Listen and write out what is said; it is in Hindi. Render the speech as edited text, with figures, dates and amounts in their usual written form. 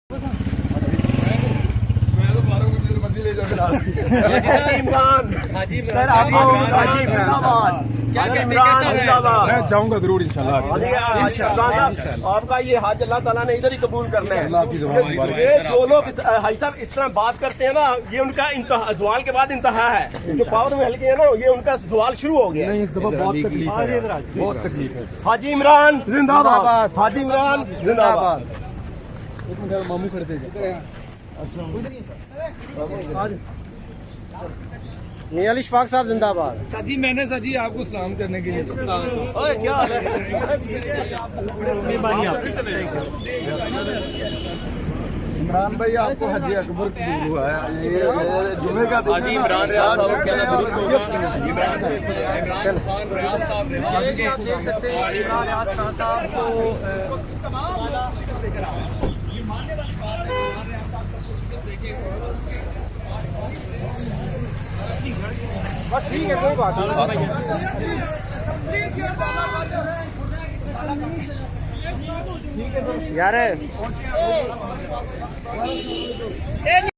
मैं जाऊंगा जरूर इंशाल्लाह। आपका ये हज अल्लाह ताला ने इधर ही कबूल करना है। ये जो लोग भाई साहब इस तरह बात करते हैं ना, ये उनका सवाल के बाद इंतहा है। जो पावर में हल्के है ना, ये उनका सवाल शुरू हो गया। नहीं, इस दफा बहुत तकलीफ है, बहुत तकलीफ है। हाजी इमरान जिंदाबाद, हाजी इमरान जिंदाबाद। मामू खड़े थे। मियां अली इशफाक साहब जिंदाबाद। सजी मैंने सजी आपको सलाम करने के लिए क्या हाल है? इमरान भाई आपको हज अकबर कबूल हुआ है। ये जुमे का दिन हाजी इमरान रियाज साहब क्या नाम दुरुस्त होगा? इमरान खान रियाज साहब ने आप देख सकते हैं इमरान रियाज खान साहब को बस ठीक है, कोई बात नहीं यार।